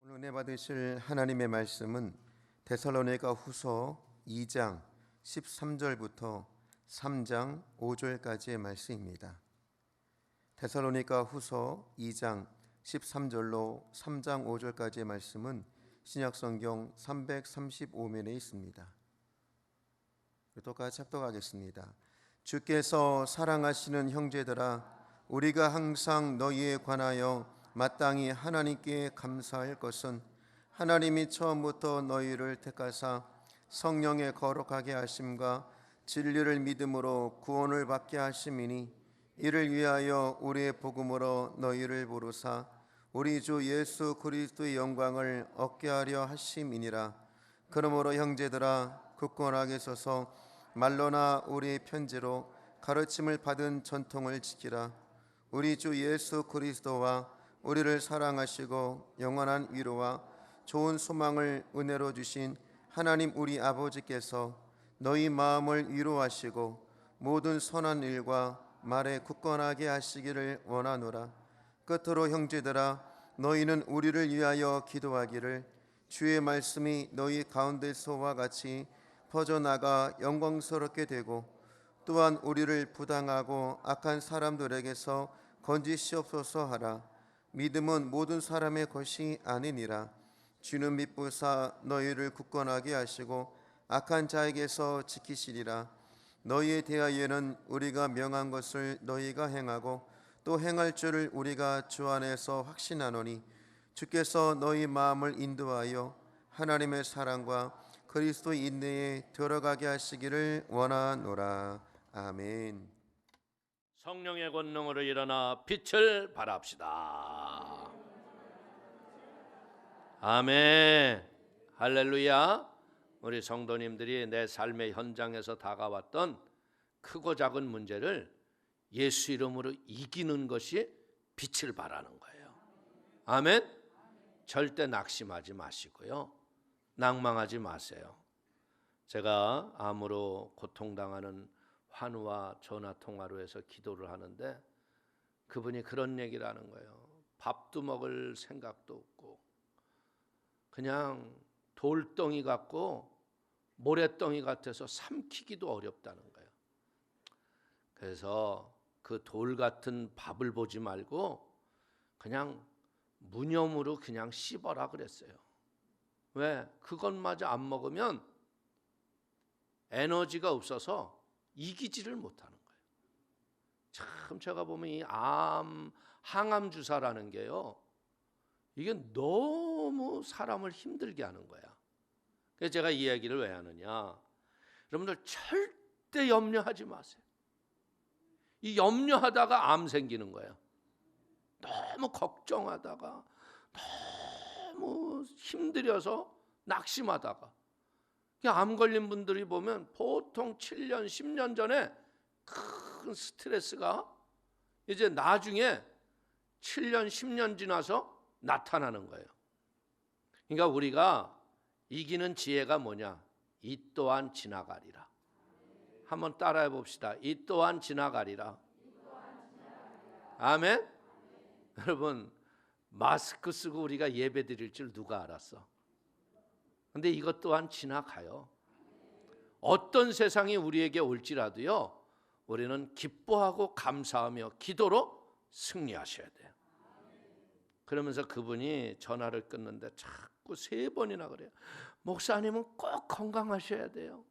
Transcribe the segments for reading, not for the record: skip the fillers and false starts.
은혜 받으실 하나님의 말씀은 데살로니가 후서 2장 13절부터 3장 5절까지의 말씀입니다. 데살로니가 후서 2장 13절로 3장 5절까지의 말씀은 신약성경 335면에 있습니다. 똑같이 합독하겠습니다. 주께서 사랑하시는 형제들아, 우리가 항상 너희에 관하여 마땅히 하나님께 감사할 것은 하나님이 처음부터 너희를 택하사 성령의 거룩하게 하심과 진리를 믿음으로 구원을 받게 하심이니, 이를 위하여 우리의 복음으로 너희를 부르사 우리 주 예수 그리스도의 영광을 얻게 하려 하심이니라. 그러므로 형제들아, 굳건하게 서서 말로나 우리의 편지로 가르침을 받은 전통을 지키라. 우리 주 예수 그리스도와 우리를 사랑하시고 영원한 위로와 좋은 소망을 은혜로 주신 하나님 우리 아버지께서 너희 마음을 위로하시고 모든 선한 일과 말에 굳건하게 하시기를 원하노라. 끝으로 형제들아, 너희는 우리를 위하여 기도하기를, 주의 말씀이 너희 가운데서와 같이 퍼져나가 영광스럽게 되고, 또한 우리를 부당하고 악한 사람들에게서 건지시옵소서 하라. 믿음은 모든 사람의 것이 아니니라. 주는 믿부사 너희를 굳건하게 하시고 악한 자에게서 지키시리라. 너희에 대하여는 우리가 명한 것을 너희가 행하고 또 행할 줄을 우리가 주 안에서 확신하노니, 주께서 너희 마음을 인도하여 하나님의 사랑과 그리스도의 인내에 들어가게 하시기를 원하노라. 아멘. 성령의 권능으로 일어나 빛을 발합시다. 아멘. 할렐루야. 우리 성도님들이 내 삶의 현장에서 다가왔던 크고 작은 문제를 예수 이름으로 이기는 것이 빛을 발하는 거예요. 아멘. 절대 낙심하지 마시고요, 낭망하지 마세요. 제가 암으로 고통당하는 환우와 전화통화로 해서 기도를 하는데 그분이 그런 얘기를 하는 거예요. 밥도 먹을 생각도 없고 그냥 돌덩이 같고 모래덩이 같아서 삼키기도 어렵다는 거예요. 그래서 그 돌 같은 밥을 보지 말고 그냥 무념으로 그냥 씹어라 그랬어요. 왜? 그것마저 안 먹으면 에너지가 없어서 이기지를 못하는 거예요. 참 제가 보면 이 항암 주사라는 게요, 이게 너무 사람을 힘들게 하는 거야. 그래서 제가 이 이야기를 왜 하느냐, 여러분들 절대 염려하지 마세요. 이 염려하다가 암 생기는 거예요. 너무 걱정하다가 너무 힘들어서 낙심하다가. 암 걸린 분들이 보면 보통 7년, 10년 전에 큰 스트레스가 이제 나중에 7년, 10년 지나서 나타나는 거예요. 그러니까 우리가 이기는 지혜가 뭐냐? 이 또한 지나가리라. 한번 따라해 봅시다. 이 또한 지나가리라. 아멘. 여러분, 마스크 쓰고 우리가 예배 드릴 줄 누가 알았어? 근데 이것 또한 지나가요. 어떤 세상이 우리에게 올지라도요, 우리는 기뻐하고 감사하며 기도로 승리하셔야 돼요. 그러면서 그분이 전화를 끊는데 자꾸 3번이나 그래요. 목사님은 꼭 건강하셔야 돼요.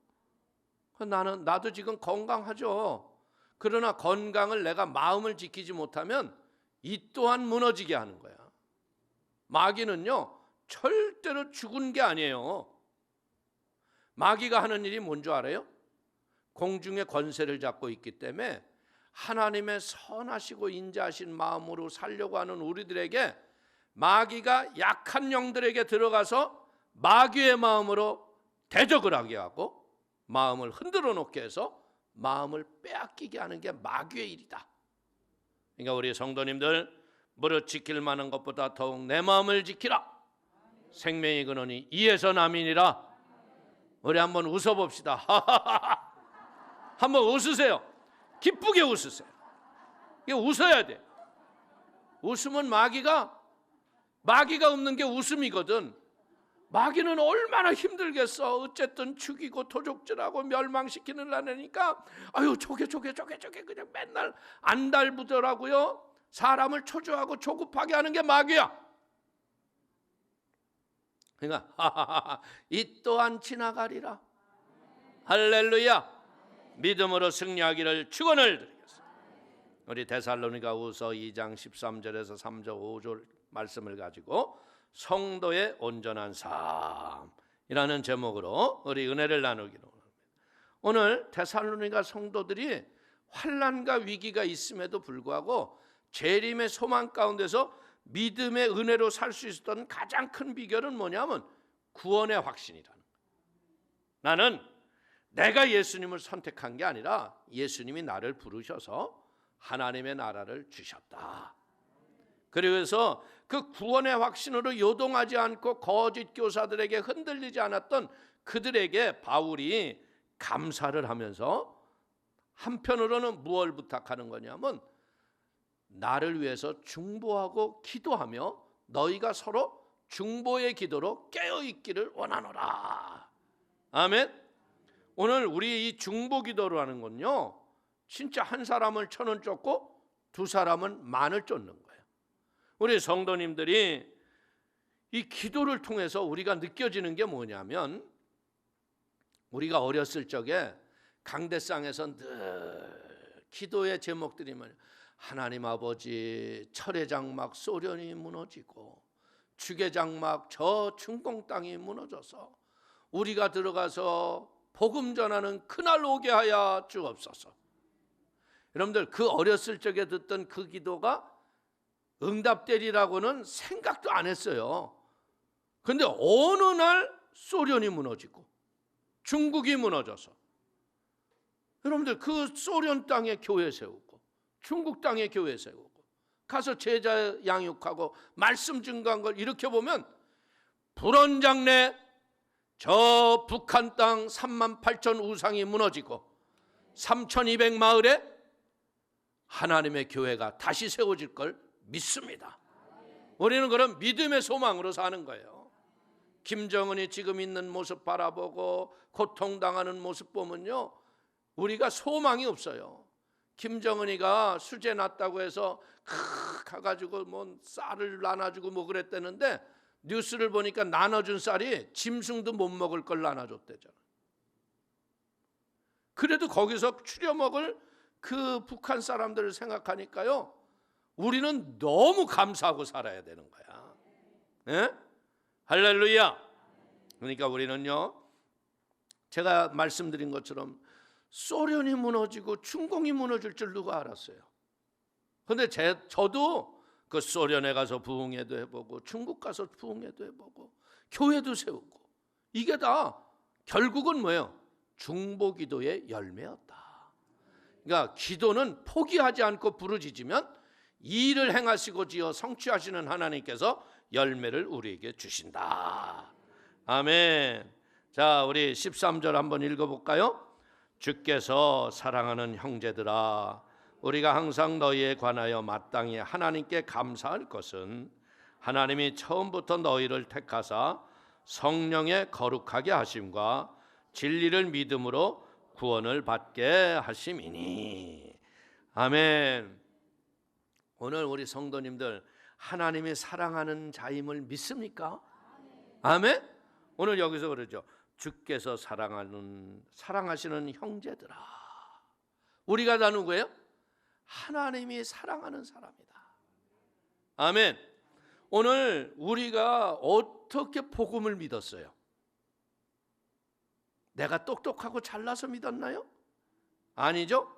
나도 지금 건강하죠. 그러나 건강을 내가 마음을 지키지 못하면 이 또한 무너지게 하는 거야. 마귀는요, 절대로 죽은 게 아니에요. 마귀가 하는 일이 뭔지 알아요? 공중의 권세를 잡고 있기 때문에 하나님의 선하시고 인자하신 마음으로 살려고 하는 우리들에게 마귀가 약한 영들에게 들어가서 마귀의 마음으로 대적을 하게 하고 마음을 흔들어 놓게 해서 마음을 빼앗기게 하는 게 마귀의 일이다. 그러니까 우리 성도님들, 무릇 지킬 만한 것보다 더욱 내 마음을 지키라. 생명의 근원이 이에서 남이니라. 우리 한번 웃어봅시다. 한번 웃으세요. 기쁘게 웃으세요. 이게 웃어야 돼. 웃으면 마귀가 마귀가 없는 게 웃음이거든. 마귀는 얼마나 힘들겠어. 어쨌든 죽이고 도적질하고 멸망시키는 라니까 아유 저게 그냥 맨날 안달부더라고요. 사람을 초조하고 조급하게 하는 게 마귀야. 그러니까 이 또한 지나가리라. 할렐루야. 믿음으로 승리하기를 축원을 드리겠습니다. 우리 데살로니가후서 2장 13절에서 3절 5절 말씀을 가지고 성도의 온전한 삶이라는 제목으로 우리 은혜를 나누기로 합니다. 오늘 데살로니가 성도들이 환난과 위기가 있음에도 불구하고 재림의 소망 가운데서 믿음의 은혜로 살 수 있었던 가장 큰 비결은 뭐냐면 구원의 확신이라는 거예요. 나는 내가 예수님을 선택한 게 아니라 예수님이 나를 부르셔서 하나님의 나라를 주셨다. 그래서 그 구원의 확신으로 요동하지 않고 거짓 교사들에게 흔들리지 않았던 그들에게 바울이 감사를 하면서 한편으로는 무엇을 부탁하는 거냐면 나를 위해서 중보하고 기도하며 너희가 서로 중보의 기도로 깨어있기를 원하노라. 아멘. 오늘 우리 이 중보 기도를 하는 건요, 진짜 한 사람을 1,000원 쫓고 두 사람은 10,000을 쫓는 거예요. 우리 성도님들이 이 기도를 통해서 우리가 느껴지는 게 뭐냐면, 우리가 어렸을 적에 강대상에서 늘 기도의 제목들이 뭐냐, 하나님 아버지 철의 장막 소련이 무너지고 주의 장막 저 중공 땅이 무너져서 우리가 들어가서 복음 전하는 그날 오게 하여 주옵소서. 여러분들 그 어렸을 적에 듣던 그 기도가 응답되리라고는 생각도 안 했어요. 그런데 어느 날 소련이 무너지고 중국이 무너져서 여러분들 그 소련 땅에 교회 세우고 중국 땅에 교회 세우고 가서 제자 양육하고 말씀 증거한 걸 이렇게 보면 불원장내 저 북한 땅 38,000 우상이 무너지고 3,200 마을에 하나님의 교회가 다시 세워질 걸 믿습니다. 우리는 그런 믿음의 소망으로 사는 거예요. 김정은이 지금 있는 모습 바라보고 고통당하는 모습 보면요, 우리가 소망이 없어요. 김정은이가 수제 났다고 해서 가가지고 뭐 쌀을 나눠주고 뭐 그랬다는데 뉴스를 보니까 나눠준 쌀이 짐승도 못 먹을 걸 나눠줬대잖아. 그래도 거기서 추려 먹을 그 북한 사람들을 생각하니까요, 우리는 너무 감사하고 살아야 되는 거야. 예? 할렐루야. 그러니까 우리는요, 제가 말씀드린 것처럼 소련이 무너지고 중공이 무너질 줄 누가 알았어요. 그런데 저도 그 소련에 가서 부흥회도 해보고 중국 가서 부흥회도 해보고 교회도 세우고 이게 다 결국은 뭐예요? 중보기도의 열매였다. 그러니까 기도는 포기하지 않고 부르짖으면 일을 행하시고 지어 성취하시는 하나님께서 열매를 우리에게 주신다. 아멘. 자, 우리 13절 한번 읽어볼까요? 주께서 사랑하는 형제들아, 우리가 항상 너희에 관하여 마땅히 하나님께 감사할 것은 하나님이 처음부터 너희를 택하사 성령의 거룩하게 하심과 진리를 믿음으로 구원을 받게 하심이니. 아멘. 오늘 우리 성도님들 하나님이 사랑하는 자임을 믿습니까? 아멘. 오늘 여기서 그러죠. 주께서 사랑하시는 형제들아. 우리가 다 누구예요? 하나님이 사랑하는 사람이다. 아멘. 오늘 우리가 어떻게 복음을 믿었어요? 내가 똑똑하고 잘나서 믿었나요? 아니죠.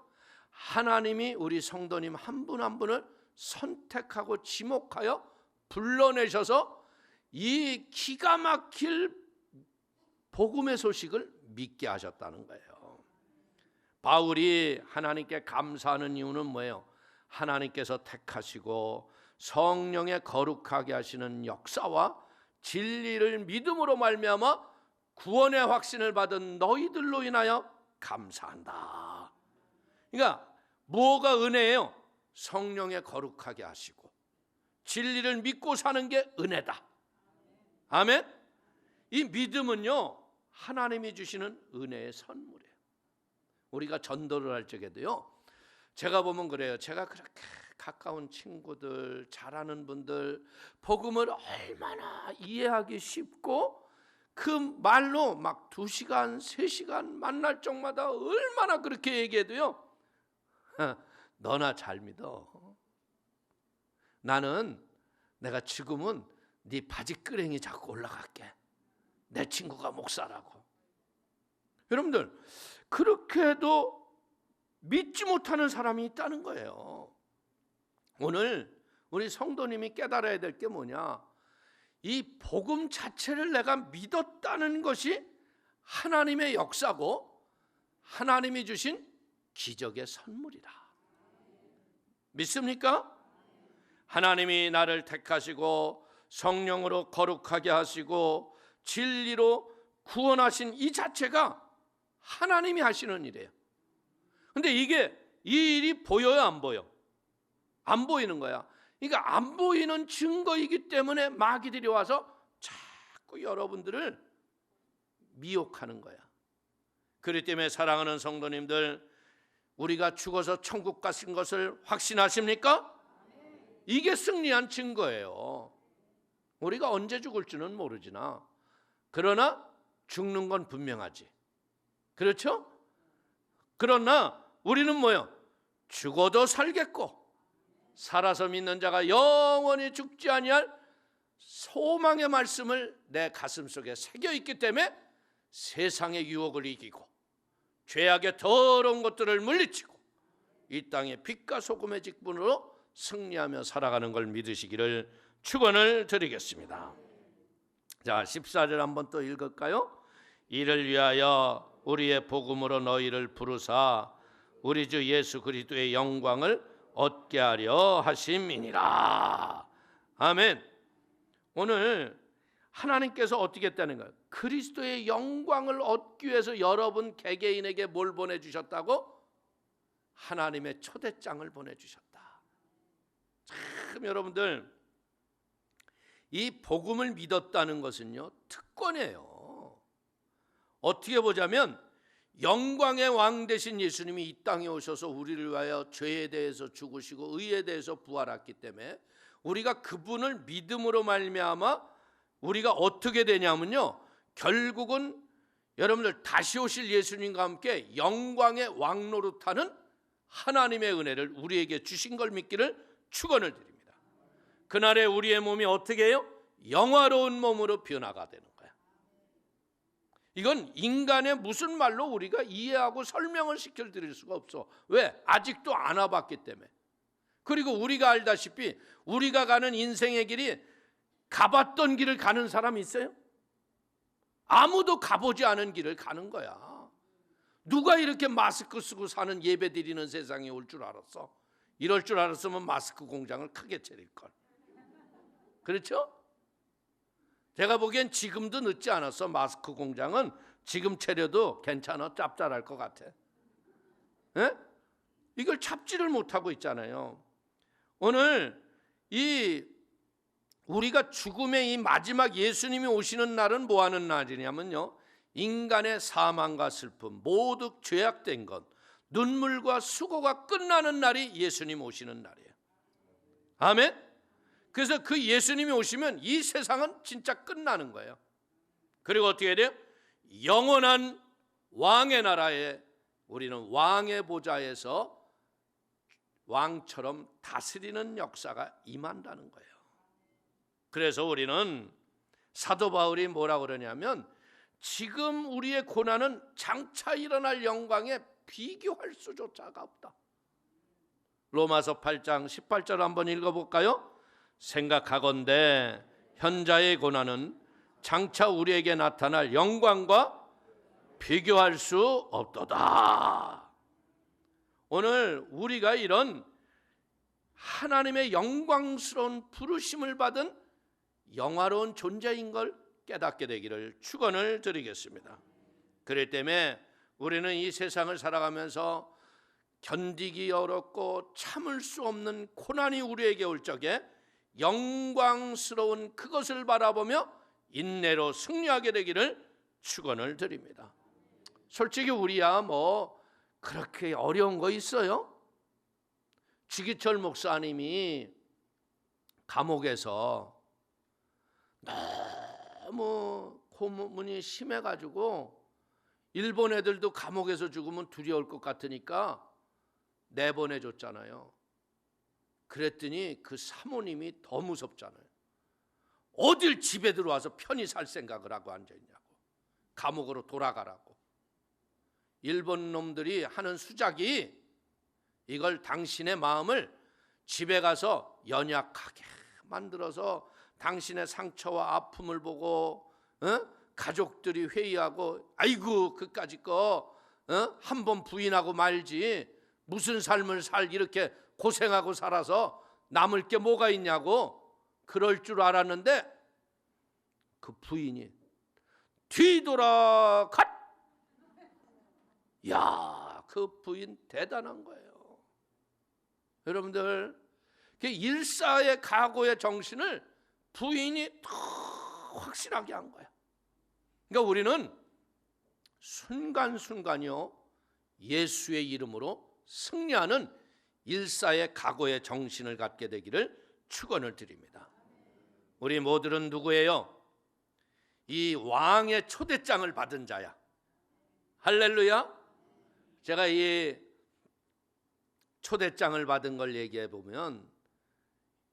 하나님이 우리 성도님 한 분 한 분을 선택하고 지목하여 불러내셔서 이 기가 막힐 복음의 소식을 믿게 하셨다는 거예요. 바울이 하나님께 감사하는 이유는 뭐예요? 하나님께서 택하시고 성령의 거룩하게 하시는 역사와 진리를 믿음으로 말미암아 구원의 확신을 받은 너희들로 인하여 감사한다. 그러니까 뭐가 은혜예요? 성령의 거룩하게 하시고 진리를 믿고 사는 게 은혜다. 아멘. 이 믿음은요, 하나님이 주시는 은혜의 선물이에요. 우리가 전도를 할 적에도요, 제가 보면 그래요. 제가 그렇게 가까운 친구들, 잘하는 분들 복음을 얼마나 이해하기 쉽고 그 말로 막 2시간, 3시간 만날 적마다 얼마나 그렇게 얘기해도요, 너나 잘 믿어. 나는 내가 지금은 네 바지끄랭이 잡고 올라갈게. 내 친구가 목사라고. 여러분들, 그렇게 해도 믿지 못하는 사람이 있다는 거예요. 오늘 우리 성도님이 깨달아야 될 게 뭐냐? 이 복음 자체를 내가 믿었다는 것이 하나님의 역사고 하나님이 주신 기적의 선물이다. 믿습니까? 하나님이 나를 택하시고 성령으로 거룩하게 하시고 진리로 구원하신 이 자체가 하나님이 하시는 일이에요. 근데 이 일이 보여요, 안 보여? 안 보이는 거야. 그러니까 안 보이는 증거이기 때문에 마귀들이 와서 자꾸 여러분들을 미혹하는 거야. 그렇기 때문에 사랑하는 성도님들, 우리가 죽어서 천국 가신 것을 확신하십니까? 이게 승리한 증거예요. 우리가 언제 죽을지는 모르지나 그러나 죽는 건 분명하지. 그렇죠? 그러나 우리는 뭐요? 죽어도 살겠고 살아서 믿는 자가 영원히 죽지 아니할 소망의 말씀을 내 가슴속에 새겨 있기 때문에 세상의 유혹을 이기고 죄악의 더러운 것들을 물리치고 이 땅의 빛과 소금의 직분으로 승리하며 살아가는 걸 믿으시기를 축원을 드리겠습니다. 자, 14절 한번 또 읽을까요? 이를 위하여 우리의 복음으로 너희를 부르사 우리 주 예수 그리스도의 영광을 얻게 하려 하심이니라. 아멘. 오늘 하나님께서 어떻게 했다는 거예요? 그리스도의 영광을 얻기 위해서 여러분 개개인에게 뭘 보내주셨다고? 하나님의 초대장을 보내주셨다. 참 여러분들, 이 복음을 믿었다는 것은요, 특권이에요. 어떻게 보자면 영광의 왕 되신 예수님이 이 땅에 오셔서 우리를 위하여 죄에 대해서 죽으시고 의에 대해서 부활했기 때문에 우리가 그분을 믿음으로 말미암아 우리가 어떻게 되냐면요, 결국은 여러분들 다시 오실 예수님과 함께 영광의 왕 노릇하는 하나님의 은혜를 우리에게 주신 걸 믿기를 축원을 드립니다. 그날에 우리의 몸이 어떻게 해요? 영화로운 몸으로 변화가 되는 거야. 이건 인간의 무슨 말로 우리가 이해하고 설명을 시켜드릴 수가 없어. 왜? 아직도 안 와봤기 때문에. 그리고 우리가 알다시피 우리가 가는 인생의 길이 가봤던 길을 가는 사람이 있어요? 아무도 가보지 않은 길을 가는 거야. 누가 이렇게 마스크 쓰고 사는 예배 드리는 세상이 올 줄 알았어? 이럴 줄 알았으면 마스크 공장을 크게 차릴걸. 그렇죠? 제가 보기엔 지금도 늦지 않았어. 마스크 공장은 지금 차려도 괜찮아. 짭짤할 것 같아. 에? 이걸 잡지를 못하고 있잖아요. 오늘 우리가 죽음의 이 마지막 예수님이 오시는 날은 뭐 하는 날이냐면요, 인간의 사망과 슬픔, 모두 죄악된 것, 눈물과 수고가 끝나는 날이 예수님 오시는 날이에요. 아멘. 그래서 그 예수님이 오시면 이 세상은 진짜 끝나는 거예요. 그리고 어떻게 해야 돼요? 영원한 왕의 나라에 우리는 왕의 보좌에서 왕처럼 다스리는 역사가 임한다는 거예요. 그래서 우리는 사도 바울이 뭐라고 그러냐면 지금 우리의 고난은 장차 일어날 영광에 비교할 수조차가 없다. 로마서 8장 18절 한번 읽어볼까요? 생각하건대 현자의 고난은 장차 우리에게 나타날 영광과 비교할 수 없도다. 오늘 우리가 이런 하나님의 영광스러운 부르심을 받은 영화로운 존재인 걸 깨닫게 되기를 축원을 드리겠습니다. 그렇기 때문에 우리는 이 세상을 살아가면서 견디기 어렵고 참을 수 없는 고난이 우리에게 올 적에 영광스러운 그것을 바라보며 인내로 승리하게 되기를 축원을 드립니다. 솔직히 우리야 뭐 그렇게 어려운 거 있어요? 주기철 목사님이 감옥에서 너무 고문이 심해가지고 일본 애들도 감옥에서 죽으면 두려울 것 같으니까 내보내줬잖아요. 그랬더니 그 사모님이 더 무섭잖아요. 어딜 집에 들어와서 편히 살 생각을 하고 앉아있냐고. 감옥으로 돌아가라고. 일본 놈들이 하는 수작이 이걸 당신의 마음을 집에 가서 연약하게 만들어서 당신의 상처와 아픔을 보고 가족들이 회의하고 아이고 그까짓 거 한 번 부인하고 말지 무슨 삶을 이렇게 고생하고 살아서 남을 게 뭐가 있냐고 그럴 줄 알았는데 그 부인이 뒤돌아 갓! 야, 그 부인 대단한 거예요. 여러분들 일사의 각오의 정신을 부인이 더 확실하게 한 거야. 그러니까 우리는 순간순간요 예수의 이름으로 승리하는 일사의 각오의 정신을 갖게 되기를 축원을 드립니다. 우리 모두는 누구예요? 이 왕의 초대장을 받은 자야. 할렐루야. 제가 이 초대장을 받은 걸 얘기해 보면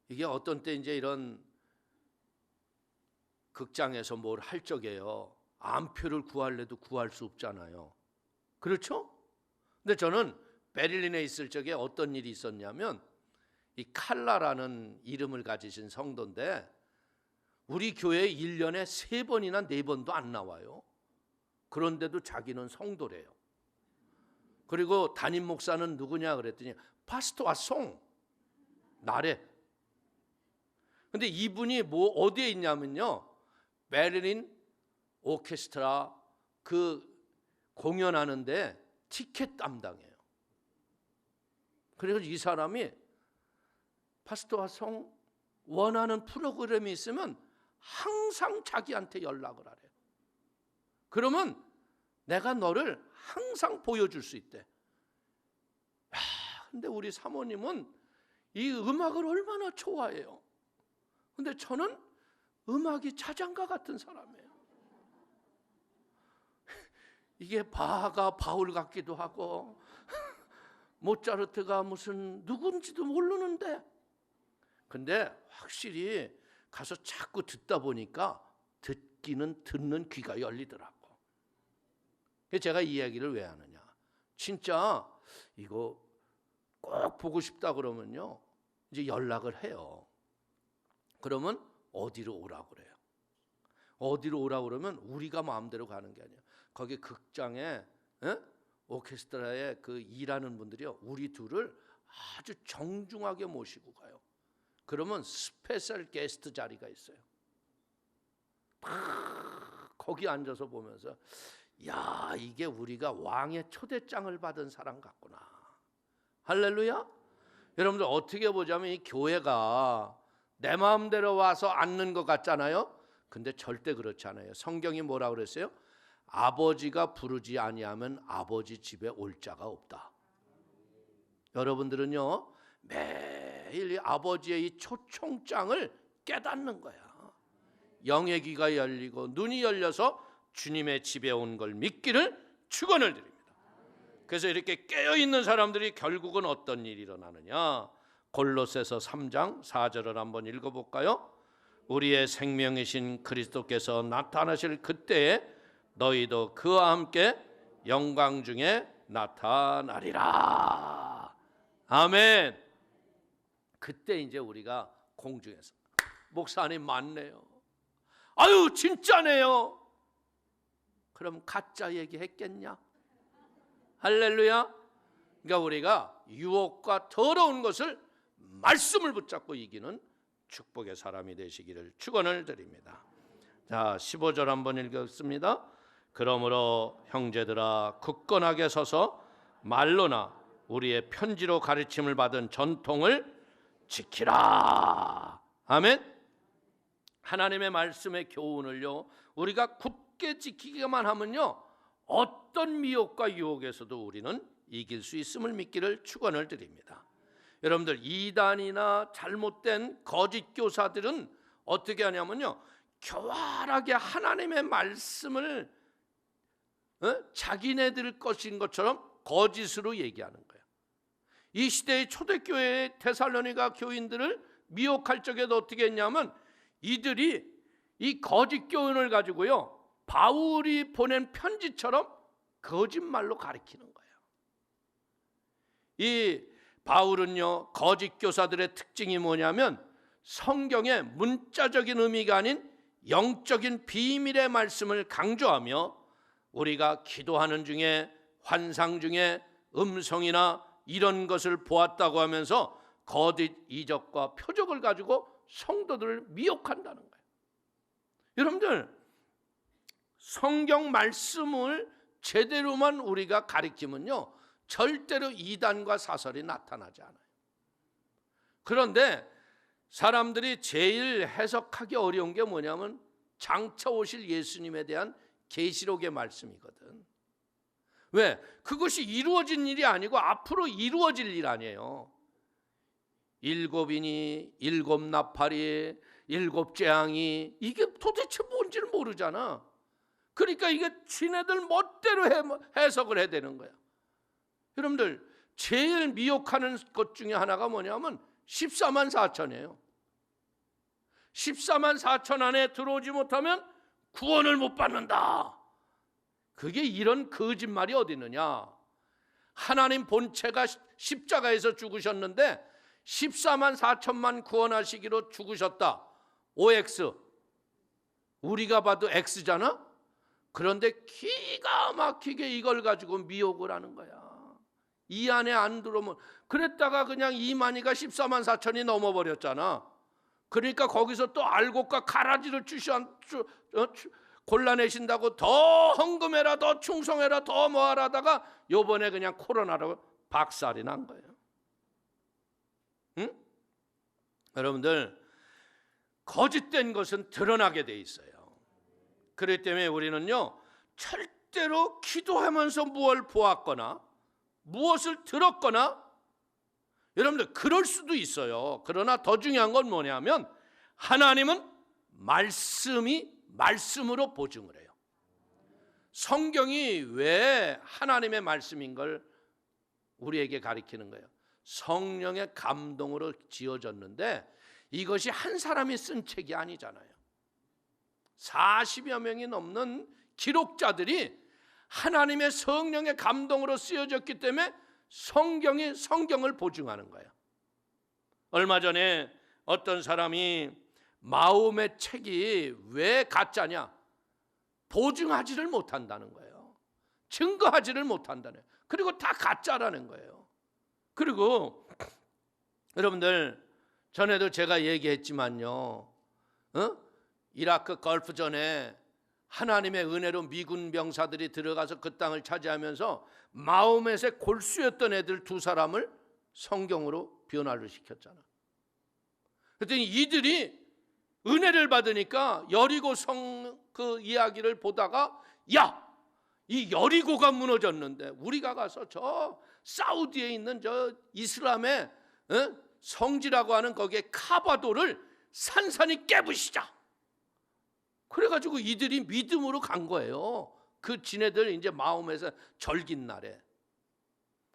이게 어떤 때 이제 이런 극장에서 뭘 할 적에요. 암표를 구할래도 구할 수 없잖아요. 그렇죠? 근데 저는 베를린에 있을 적에 어떤 일이 있었냐면 이 칼라라는 이름을 가지신 성도인데 우리 교회에 1년에 3번이나 4번도 안 나와요. 그런데도 자기는 성도래요. 그리고 담임 목사는 누구냐 그랬더니 파스토 아송 나래. 근데 이분이 뭐 어디에 있냐면요 베를린 오케스트라 그 공연하는데 티켓 담당해요. 그래서 이 사람이 파스토와 송 원하는 프로그램이 있으면 항상 자기한테 연락을 하래요. 그러면 내가 너를 항상 보여줄 수 있대. 근데 우리 사모님은 이 음악을 얼마나 좋아해요. 근데 저는 음악이 자장가 같은 사람이에요. 이게 바하가 바울 같기도 하고 모차르트가 무슨 누군지도 모르는데 근데 확실히 가서 자꾸 듣다 보니까 듣는 귀가 열리더라고. 제가 이 이야기를 왜 하느냐. 진짜 이거 꼭 보고 싶다 그러면요 이제 연락을 해요. 그러면 어디로 오라고 그래요. 어디로 오라고 그러면 우리가 마음대로 가는 게 아니에요. 거기 극장에 오케스트라에 그 일하는 분들이요 우리 둘을 아주 정중하게 모시고 가요. 그러면 스페셜 게스트 자리가 있어요. 거기 앉아서 보면서 야 이게 우리가 왕의 초대장을 받은 사람 같구나. 할렐루야. 여러분들 어떻게 보자면 이 교회가 내 마음대로 와서 앉는 것 같잖아요. 근데 절대 그렇지 않아요. 성경이 뭐라 그랬어요? 아버지가 부르지 아니하면 아버지 집에 올 자가 없다. 여러분들은요 매일 이 아버지의 이 초청장을 깨닫는 거야. 영의 귀가 열리고 눈이 열려서 주님의 집에 온 걸 믿기를 축원을 드립니다. 그래서 이렇게 깨어있는 사람들이 결국은 어떤 일이 일어나느냐. 골로새서 3장 4절을 한번 읽어볼까요? 우리의 생명이신 그리스도께서 나타나실 그때에 너희도 그와 함께 영광 중에 나타나리라. 아멘. 그때 이제 우리가 공중에서 목사님 맞네요. 아유 진짜네요. 그럼 가짜 얘기했겠냐? 할렐루야. 그러니까 우리가 유혹과 더러운 것을 말씀을 붙잡고 이기는 축복의 사람이 되시기를 축원을 드립니다. 자 15절 한번 읽겠습니다. 그러므로 형제들아 굳건하게 서서 말로나 우리의 편지로 가르침을 받은 전통을 지키라. 아멘. 하나님의 말씀의 교훈을요 우리가 굳게 지키기만 하면요 어떤 미혹과 유혹에서도 우리는 이길 수 있음을 믿기를 축원을 드립니다. 여러분들, 이단이나 잘못된 거짓 교사들은 어떻게 하냐면요 교활하게 하나님의 말씀을 자기네들 것인 것처럼 거짓으로 얘기하는 거예요. 이 시대의 초대교회의 데살로니가 교인들을 미혹할 적에도 어떻게 했냐면 이들이 이 거짓 교훈을 가지고요 바울이 보낸 편지처럼 거짓말로 가르치는 거예요. 이 바울은요 거짓 교사들의 특징이 뭐냐면 성경의 문자적인 의미가 아닌 영적인 비밀의 말씀을 강조하며 우리가 기도하는 중에 환상 중에 음성이나 이런 것을 보았다고 하면서 거짓 이적과 표적을 가지고 성도들을 미혹한다는 거예요. 여러분들, 성경 말씀을 제대로만 우리가 가리키면요 절대로 이단과 사설이 나타나지 않아요. 그런데 사람들이 제일 해석하기 어려운 게 뭐냐면 장차 오실 예수님에 대한 계시록의 말씀이거든. 왜? 그것이 이루어진 일이 아니고 앞으로 이루어질 일 아니에요. 7인이 7 나팔이 7 재앙이 이게 도대체 뭔지를 모르잖아. 그러니까 이게 지네들 멋대로 해석을 해야 되는 거야. 여러분들, 제일 미혹하는 것 중에 하나가 뭐냐면 14만 4천이에요. 14만 4천 안에 들어오지 못하면 구원을 못 받는다. 그게 이런 거짓말이 어디 있느냐. 하나님 본체가 십자가에서 죽으셨는데 14만 4천만 구원하시기로 죽으셨다. OX. 우리가 봐도 X잖아. 그런데 기가 막히게 이걸 가지고 미혹을 하는 거야. 이 안에 안 들어오면, 그랬다가 그냥 이만희가 14만 4천이 넘어버렸잖아. 그러니까 거기서 또 알곡과 가라지를 골라내신다고 더 헌금해라, 더 충성해라, 더 뭐하라 하다가 요번에 그냥 코로나로 박살이 난 거예요. 응? 여러분들, 거짓된 것은 드러나게 돼 있어요. 그렇기 때문에 우리는요 절대로 기도하면서 무엇을 보았거나 무엇을 들었거나, 여러분들 그럴 수도 있어요. 그러나 더 중요한 건 뭐냐면 하나님은 말씀으로 보증을 해요. 성경이 왜 하나님의 말씀인 걸 우리에게 가르치는 거예요. 성령의 감동으로 지어졌는데 이것이 한 사람이 쓴 책이 아니잖아요. 40여 명이 넘는 기록자들이 하나님의 성령의 감동으로 쓰여졌기 때문에 성경을 보증하는 거예요. 얼마 전에 어떤 사람이 마음의 책이 왜 가짜냐? 보증하지를 못한다는 거예요. 증거하지를 못한다는 거예요. 그리고 다 가짜라는 거예요. 그리고 여러분들, 전에도 제가 얘기했지만요, 이라크 걸프전에 하나님의 은혜로 미군 병사들이 들어가서 그 땅을 차지하면서 마호멧의 골수였던 애들 2사람을 성경으로 변화를 시켰잖아. 그랬더니 이들이 은혜를 받으니까 여리고 성 그 이야기를 보다가, 야, 이 여리고가 무너졌는데 우리가 가서 저 사우디에 있는 저 이슬람의 성지라고 하는 거기에 카바도를 산산히 깨부시자. 그래가지고 이들이 믿음으로 간 거예요. 그 지네들 이제 마음에서 절긴 날에.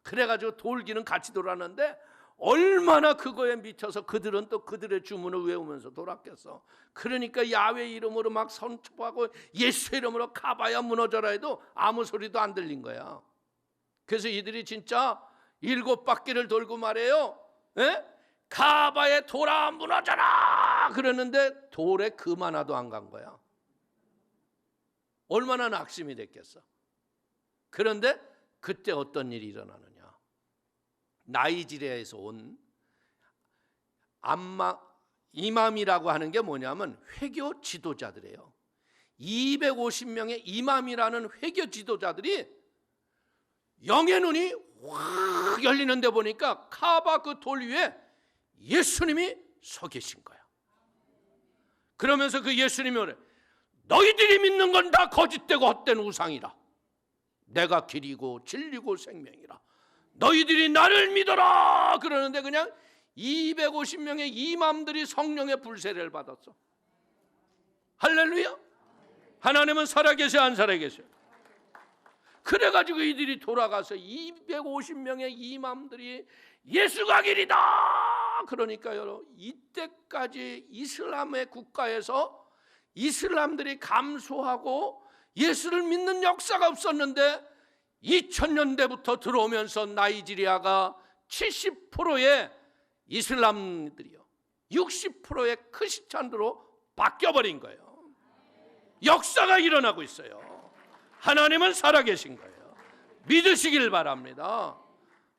그래가지고 돌기는 같이 돌았는데 얼마나 그거에 미쳐서 그들은 또 그들의 주문을 외우면서 돌았겠어. 그러니까 야훼 이름으로 막 선포하고 예수 이름으로 카바야 무너져라 해도 아무 소리도 안 들린 거야. 그래서 이들이 진짜 7바퀴를 돌고 말해요. 카바에 돌아 무너져라 그러는데 돌에 금 하나도 안 간 거야. 얼마나 낙심이 됐겠어. 그런데 그때 어떤 일이 일어나느냐. 나이지리아에서 온 이맘이라고 하는 게 뭐냐면 회교 지도자들이에요. 250명의 이맘이라는 회교 지도자들이 영의 눈이 확 열리는데 보니까 카바 그 돌 위에 예수님이 서 계신 거야. 그러면서 그 예수님이 그래, 너희들이 믿는 건 다 거짓되고 헛된 우상이라. 내가 길이고 진리고 생명이라. 너희들이 나를 믿어라. 그러는데 그냥 250명의 이맘들이 성령의 불세례를 받았어. 할렐루야. 하나님은 살아계세요, 안 살아계세요? 그래가지고 이들이 돌아가서 250명의 이맘들이 예수가 길이다. 그러니까요, 이때까지 이슬람의 국가에서 이슬람들이 감소하고 예수를 믿는 역사가 없었는데 2000년대부터 들어오면서 나이지리아가 70%의 이슬람들이요, 60%의 크리스찬으로 바뀌어버린 거예요. 역사가 일어나고 있어요. 하나님은 살아계신 거예요. 믿으시길 바랍니다.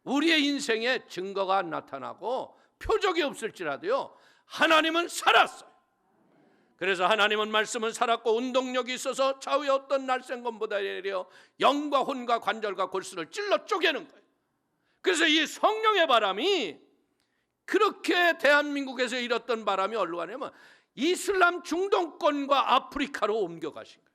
우리의 인생에 증거가 안 나타나고 표적이 없을지라도요, 하나님은 살았어요. 그래서 하나님은 말씀은 살았고 운동력이 있어서 좌우의 어떤 날쌘 것보다 내려 영과 혼과 관절과 골수를 찔러 쪼개는 거예요. 그래서 이 성령의 바람이 그렇게 대한민국에서 일었던 바람이 어디로 가냐면 이슬람 중동권과 아프리카로 옮겨가신 거예요.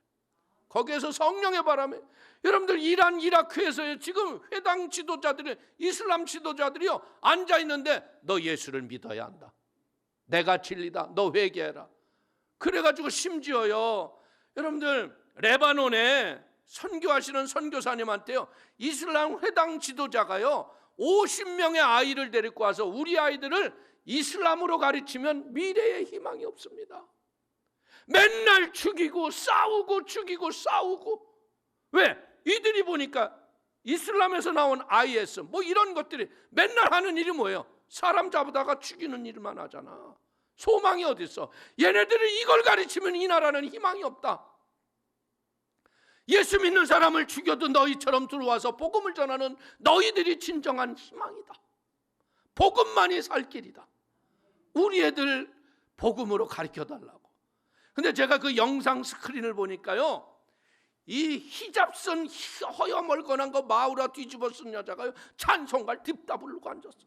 거기에서 성령의 바람에, 여러분들 이란 이라크에서 지금 회당 지도자들이, 이슬람 지도자들이요 앉아있는데 너 예수를 믿어야 한다, 내가 진리다, 너 회개해라. 그래가지고 심지어요, 여러분들 레바논에 선교하시는 선교사님한테요, 이슬람 회당 지도자가요 50명의 아이를 데리고 와서 우리 아이들을 이슬람으로 가르치면 미래의 희망이 없습니다. 맨날 죽이고 싸우고 죽이고 싸우고. 왜? 이들이 보니까 이슬람에서 나온 IS 뭐 이런 것들이 맨날 하는 일이 뭐예요? 사람 잡아다가 죽이는 일만 하잖아. 소망이 어디 있어? 얘네들이 이걸 가르치면 이 나라는 희망이 없다. 예수 믿는 사람을 죽여도 너희처럼 들어와서 복음을 전하는 너희들이 진정한 희망이다. 복음만이 살 길이다. 우리 애들 복음으로 가르쳐달라고. 근데 제가 그 영상 스크린을 보니까요, 이 히잡 쓴 허여멀건한 거 마우라 뒤집어 쓴 여자가요 찬송가를 딥다 부르고 앉았어.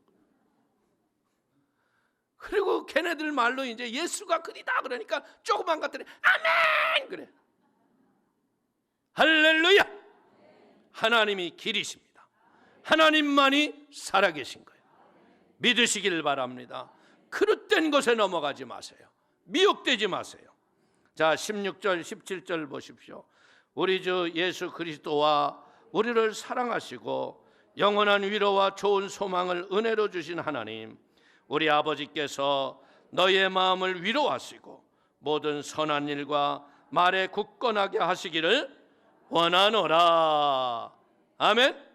그리고 걔네들 말로 이제 예수가 그리다 그러니까 조그만 것들이 아멘 그래. 할렐루야. 하나님이 길이십니다. 하나님만이 살아계신 거예요. 믿으시길 바랍니다. 그릇된 것에 넘어가지 마세요. 미혹되지 마세요. 자, 16절 17절 보십시오. 우리 주 예수 그리스도와 우리를 사랑하시고 영원한 위로와 좋은 소망을 은혜로 주신 하나님, 우리 아버지께서 너희의 마음을 위로하시고 모든 선한 일과 말에 굳건하게 하시기를 원하노라. 아멘.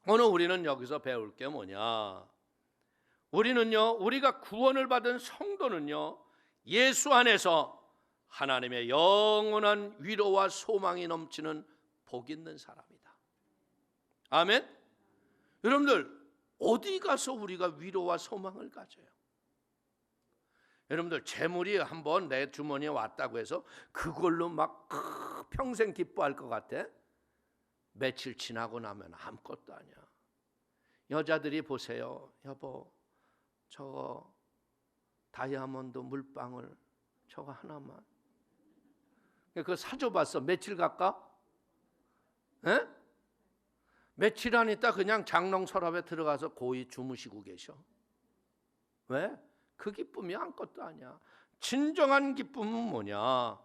오늘 우리는 여기서 배울 게 뭐냐? 우리는요, 우리가 구원을 받은 성도는요, 예수 안에서 하나님의 영원한 위로와 소망이 넘치는 복 있는 사람이다. 아멘. 여러분들 어디 가서 우리가 위로와 소망을 가져요? 여러분들 재물이 한번 내 주머니에 왔다고 해서 그걸로 막 평생 기뻐할 것 같아? 며칠 지나고 나면 아무것도 아니야. 여자들이 보세요. 여보, 저거 다이아몬드 물방울 저거 하나만. 그거 사줘봤어. 며칠 갈까? 에? 며칠 안 있다 그냥 장롱 서랍에 들어가서 고이 주무시고 계셔. 왜? 그 기쁨이 아무것도 아니야. 진정한 기쁨은 뭐냐?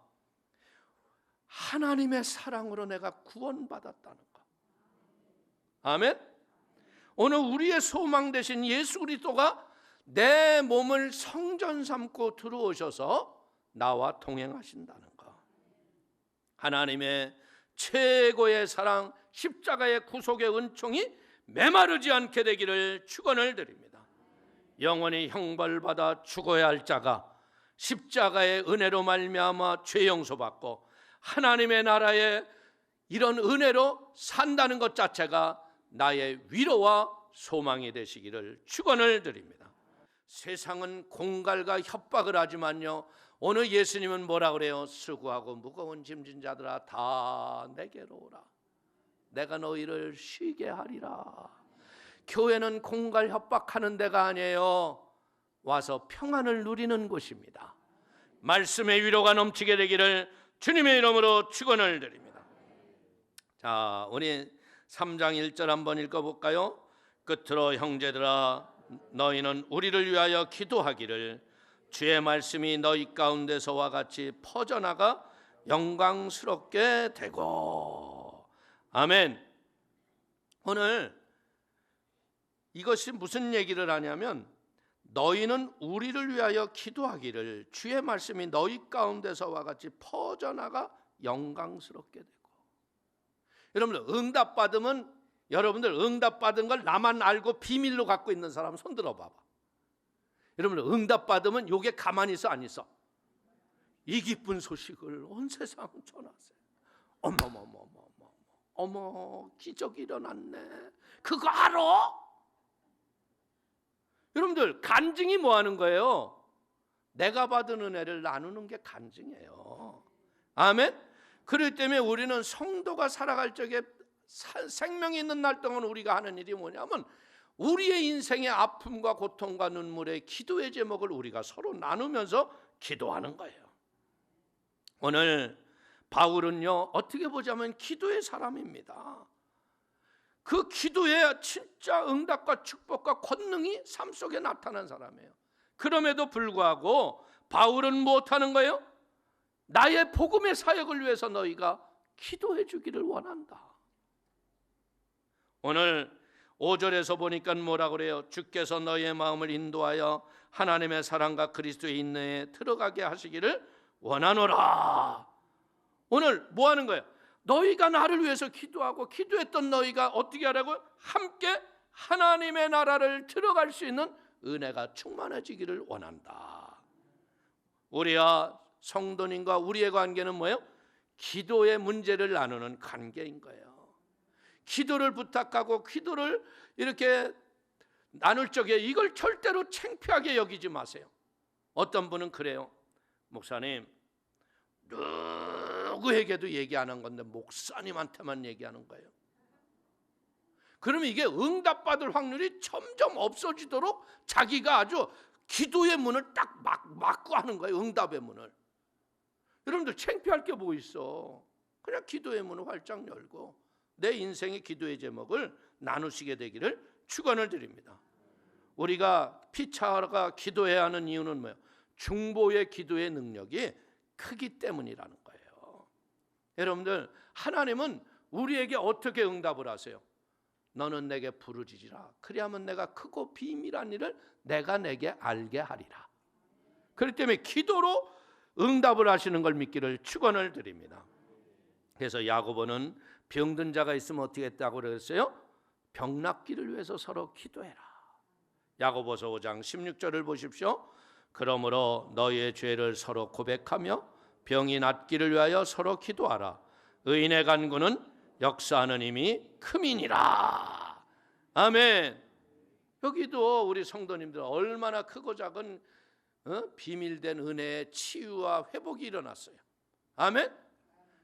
하나님의 사랑으로 내가 구원받았다는 거. 아멘. 오늘 우리의 소망 되신 예수 그리스도가 내 몸을 성전 삼고 들어오셔서 나와 동행하신다는 거. 하나님의 최고의 사랑, 십자가의 구속의 은총이 메마르지 않게 되기를 축원을 드립니다. 영원히 형벌받아 죽어야 할 자가 십자가의 은혜로 말미암아 죄 용서받고 하나님의 나라에 이런 은혜로 산다는 것 자체가 나의 위로와 소망이 되시기를 축원을 드립니다. 세상은 공갈과 협박을 하지만요, 오늘 예수님은 뭐라 그래요? 수고하고 무거운 짐진 자들아 다 내게로 오라. 내가 너희를 쉬게 하리라. 교회는 공갈 협박하는 데가 아니에요. 와서 평안을 누리는 곳입니다. 말씀의 위로가 넘치게 되기를 주님의 이름으로 축원을 드립니다. 자, 우리 3장 1절 한번 읽어볼까요? 끝으로 형제들아 너희는 우리를 위하여 기도하기를 주의 말씀이 너희 가운데서와 같이 퍼져나가 영광스럽게 되고. 아멘. 오늘 이것이 무슨 얘기를 하냐면 너희는 우리를 위하여 기도하기를 주의 말씀이 너희 가운데서와 같이 퍼져나가 영광스럽게 되고. 여러분들 응답받으면 여러분들 응답받은 걸 나만 알고 비밀로 갖고 있는 사람 손 들어봐봐. 여러분들 응답받으면 요게 가만히 있어 안 있어? 이 기쁜 소식을 온 세상 전하세요. 어머 기적이 일어났네. 그거 알아? 여러분들 간증이 뭐 하는 거예요? 내가 받은 은혜를 나누는 게 간증이에요. 아멘. 그렇기 때문에 우리는 성도가 살아갈 적에 생명이 있는 날 동안 우리가 하는 일이 뭐냐면 우리의 인생의 아픔과 고통과 눈물의 기도의 제목을 우리가 서로 나누면서 기도하는 거예요. 오늘 바울은요 어떻게 보자면 기도의 사람입니다. 그 기도에 진짜 응답과 축복과 권능이 삶 속에 나타난 사람이에요. 그럼에도 불구하고 바울은 못하는 거예요? 나의 복음의 사역을 위해서 너희가 기도해 주기를 원한다. 오늘 5절에서 보니까 뭐라고 그래요? 주께서 너희의 마음을 인도하여 하나님의 사랑과 그리스도의 인내에 들어가게 하시기를 원하노라. 오늘 뭐 하는 거예요? 너희가 나를 위해서 기도하고 기도했던 너희가 어떻게 하라고? 함께 하나님의 나라를 들어갈 수 있는 은혜가 충만해지기를 원한다. 우리와 성도님과 우리의 관계는 뭐예요? 기도의 문제를 나누는 관계인 거예요. 기도를 부탁하고 기도를 이렇게 나눌 적에 이걸 절대로 창피하게 여기지 마세요. 어떤 분은 그래요. 목사님 누구에게도 얘기 안 한 건데 목사님한테만 얘기하는 거예요. 그러면 이게 응답받을 확률이 점점 없어지도록 자기가 아주 기도의 문을 딱 막고 하는 거예요. 응답의 문을. 여러분들 창피할 게 뭐 있어. 그냥 기도의 문을 활짝 열고 내 인생의 기도의 제목을 나누시게 되기를 축원을 드립니다. 우리가 피차가 기도해야 하는 이유는 뭐예요? 중보의 기도의 능력이 크기 때문이라는 거예요. 여러분들 하나님은 우리에게 어떻게 응답을 하세요? 너는 내게 부르짖으라. 그리하면 내가 크고 비밀한 일을 내가 내게 알게 하리라. 그렇기 때문에 기도로 응답을 하시는 걸 믿기를 축원을 드립니다. 그래서 야고보는 병든 자가 있으면 어떻게 했다고 그랬어요? 병 낫기를 위해서 서로 기도해라. 야고보서 5장 16절을 보십시오. 그러므로 너희의 죄를 서로 고백하며 병이 낫기를 위하여 서로 기도하라. 의인의 간구는 역사하는 힘이 큼이니라. 아멘. 여기도 우리 성도님들 얼마나 크고 작은 비밀된 은혜의 치유와 회복이 일어났어요. 아멘.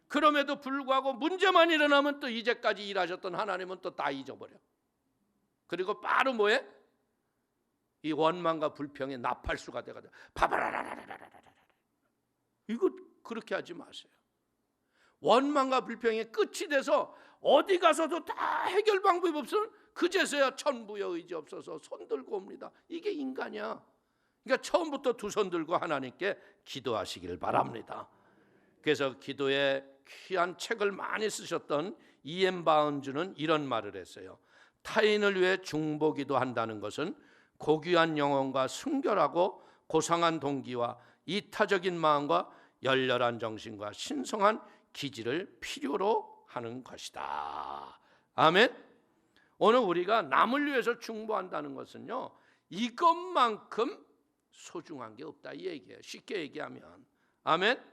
그럼에도 불구하고 문제만 일어나면 또 이제까지 일하셨던 하나님은 또 다 잊어버려. 그리고 바로 뭐해? 이 원망과 불평의 나팔수가 돼가지고 바바라라라라라라. 이거 그렇게 하지 마세요. 원망과 불평의 끝이 돼서 어디 가서도 다 해결 방법이 없으면 그제서야 천부의 의지 없어서 손 들고 옵니다. 이게 인간이야. 그러니까 처음부터 두 손 들고 하나님께 기도하시길 바랍니다. 그래서 기도에 귀한 책을 많이 쓰셨던 E.M. 바운즈는 이런 말을 했어요. 타인을 위해 중보기도 한다는 것은 고귀한 영혼과 순결하고 고상한 동기와 이타적인 마음과 열렬한 정신과 신성한 기질을 필요로 하는 것이다. 아멘. 오늘 우리가 남을 위해서 중보한다는 것은요, 이것만큼 소중한 게 없다 이 얘기예요. 쉽게 얘기하면. 아멘.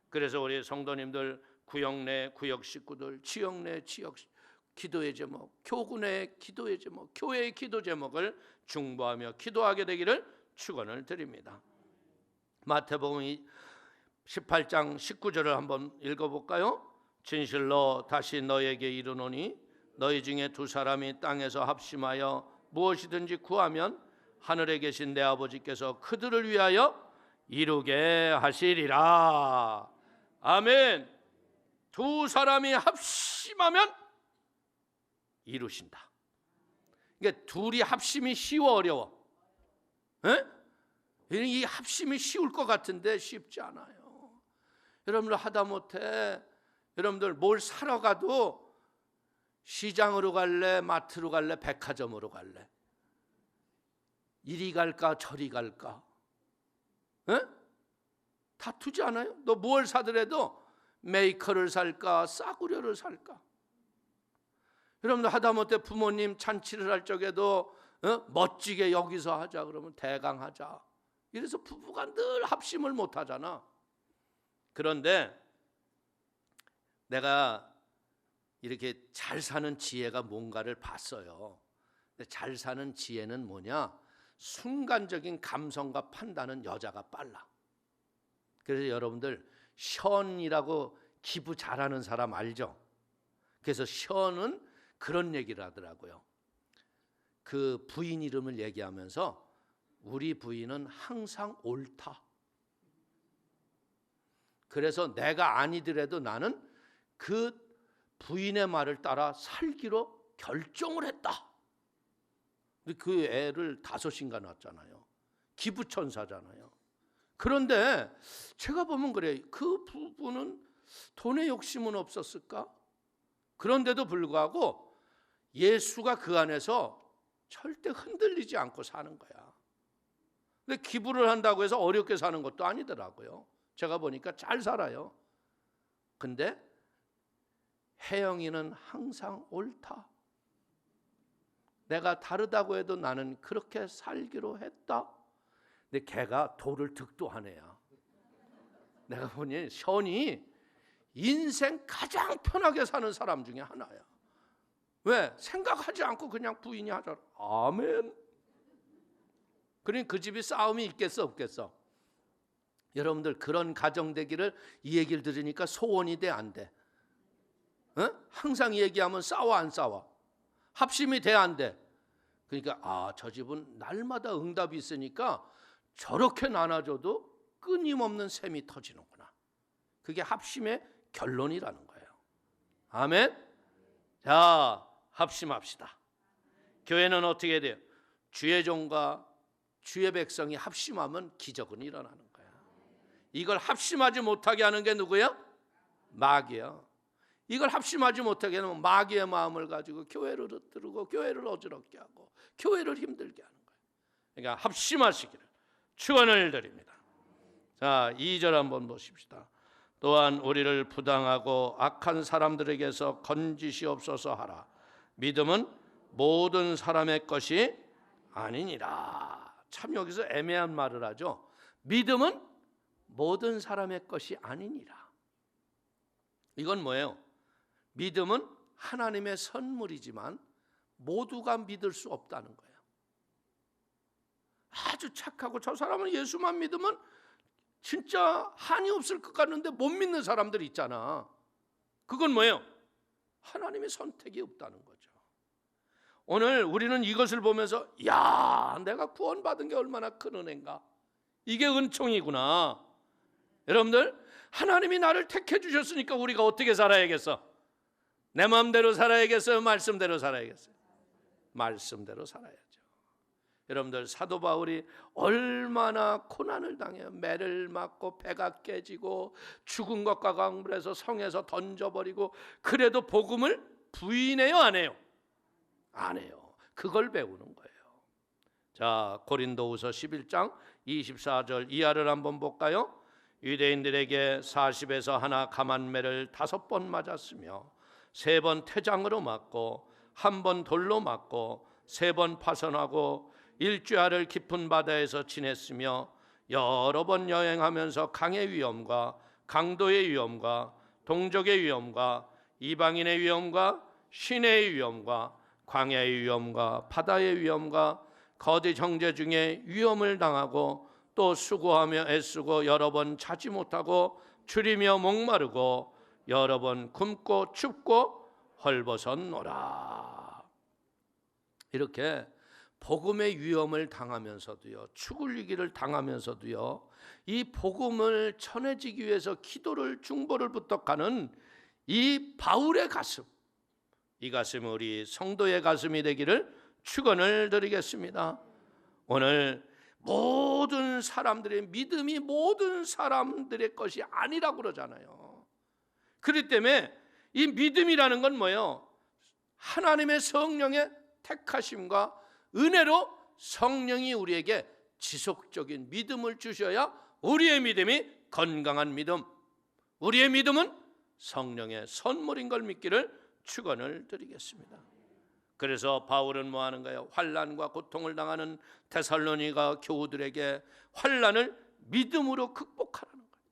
그래서 우리 성도님들 구역 내 구역 식구들, 지역 내 지역 기도의 제목, 교구 내 기도의 제목, 교회의 기도 제목을 중보하며 기도하게 되기를 축원을 드립니다. 마태복음 18장 19절을 한번 읽어볼까요? 진실로 다시 너에게 이르노니 너희 중에 두 사람이 땅에서 합심하여 무엇이든지 구하면 하늘에 계신 내 아버지께서 그들을 위하여 이루게 하시리라. 아멘. 두 사람이 합심하면 이루신다. 그러니까 둘이 합심이 쉬워 어려워? 에? 이 합심이 쉬울 것 같은데 쉽지 않아요. 여러분들 하다못해 여러분들 뭘 사러 가도 시장으로 갈래, 마트로 갈래, 백화점으로 갈래? 이리 갈까 저리 갈까? 에? 다투지 않아요? 너 뭘 사더라도 메이커를 살까 싸구려를 살까? 여러분들 하다못해 부모님 잔치를 할 적에도 멋지게 여기서 하자 그러면 대강 하자. 이래서 부부가 늘 합심을 못 하잖아. 그런데 내가 이렇게 잘 사는 지혜가 뭔가를 봤어요. 근데 잘 사는 지혜는 뭐냐? 순간적인 감성과 판단은 여자가 빨라. 그래서 여러분들 션이라고 기부 잘하는 사람 알죠? 그래서 션은 그런 얘기를 하더라고요. 그 부인 이름을 얘기하면서 우리 부인은 항상 옳다. 그래서 내가 아니더라도 나는 그 부인의 말을 따라 살기로 결정을 했다. 그 애를 5인가 낳았잖아요. 기부천사잖아요. 그런데 제가 보면 그래. 그 부부는 돈의 욕심은 없었을까? 그런데도 불구하고 예수가 그 안에서 절대 흔들리지 않고 사는 거야. 근데 기부를 한다고 해서 어렵게 사는 것도 아니더라고요. 제가 보니까 잘 살아요. 근데 혜영이는 항상 옳다. 내가 다르다고 해도 나는 그렇게 살기로 했다. 근데 걔가 도를 득도한 애야. 내가 보니 션이 인생 가장 편하게 사는 사람 중에 하나야. 왜? 생각하지 않고 그냥 부인이 하잖아. 아멘. 그러니 그 집이 싸움이 있겠어 없겠어? 여러분들 그런 가정 되기를 이 얘기를 들으니까 소원이 돼 안 돼? 항상 이 얘기하면 싸워 안 싸워? 합심이 돼 안 돼? 그러니까 저 집은 날마다 응답이 있으니까 저렇게 나눠줘도 끊임없는 셈이 터지는구나. 그게 합심의 결론이라는 거예요. 아멘. 자, 합심합시다. 교회는 어떻게 돼요? 주의 종과 주의 백성이 합심하면 기적은 일어나는 거야. 이걸 합심하지 못하게 하는 게 누구야? 마귀야. 이걸 합심하지 못하게 하면 마귀의 마음을 가지고 교회를 흩뜨리고 교회를 어지럽게 하고 교회를 힘들게 하는 거예요. 그러니까 합심하시기를 축원을 드립니다. 자, 2절 한번 보십시다. 또한 우리를 부당하고 악한 사람들에게서 건지시옵소서 하라. 믿음은 모든 사람의 것이 아니니라. 참 여기서 애매한 말을 하죠. 믿음은 모든 사람의 것이 아니니라. 이건 뭐예요? 믿음은 하나님의 선물이지만 모두가 믿을 수 없다는 거예요. 아주 착하고 저 사람은 예수만 믿으면 진짜 한이 없을 것 같는데 못 믿는 사람들 있잖아. 그건 뭐예요? 하나님의 선택이 없다는 거죠. 오늘 우리는 이것을 보면서 야, 내가 구원받은 게 얼마나 큰 은혜인가. 이게 은총이구나. 여러분들 하나님이 나를 택해 주셨으니까 우리가 어떻게 살아야겠어? 내 마음대로 살아야겠어요? 말씀대로 살아야겠어요? 말씀대로 살아야죠. 여러분들 사도 바울이 얼마나 고난을 당해요. 매를 맞고 배가 깨지고 죽은 것과 강물에서 성에서 던져버리고 그래도 복음을 부인해요 안 해요? 안 해요. 그걸 배우는 거예요. 자, 고린도후서 11장 24절 이하를 한번 볼까요? 유대인들에게 40에서 하나 감한매를 5번 맞았으며 3번 태장으로 맞고 1번 돌로 맞고 3번 파선하고 일주야를 깊은 바다에서 지냈으며 여러 번 여행하면서 강의 위험과 강도의 위험과 동족의 위험과 이방인의 위험과 시내의 위험과 광야의 위험과 바다의 위험과 거짓 형제 중에 위험을 당하고 또 수고하며 애쓰고 여러 번 자지 못하고 줄이며 목마르고 여러 번 굶고 춥고 헐벗었노라. 이렇게 복음의 위험을 당하면서도요, 죽을 위기를 당하면서도요, 이 복음을 전해지기 위해서 기도를 중보를 부탁하는 이 바울의 가슴, 이 가슴이 우리 성도의 가슴이 되기를 축원을 드리겠습니다. 오늘 모든 사람들의 믿음이 모든 사람들의 것이 아니라고 그러잖아요. 그렇기 때문에 이 믿음이라는 건 뭐예요? 하나님의 성령의 택하심과 은혜로 성령이 우리에게 지속적인 믿음을 주셔야 우리의 믿음이 건강한 믿음, 우리의 믿음은 성령의 선물인 걸 믿기를 축원을 드리겠습니다. 그래서 바울은 뭐 하는 거예요? 환난과 고통을 당하는 데살로니가 교우들에게 환난을 믿음으로 극복하라는 거예요.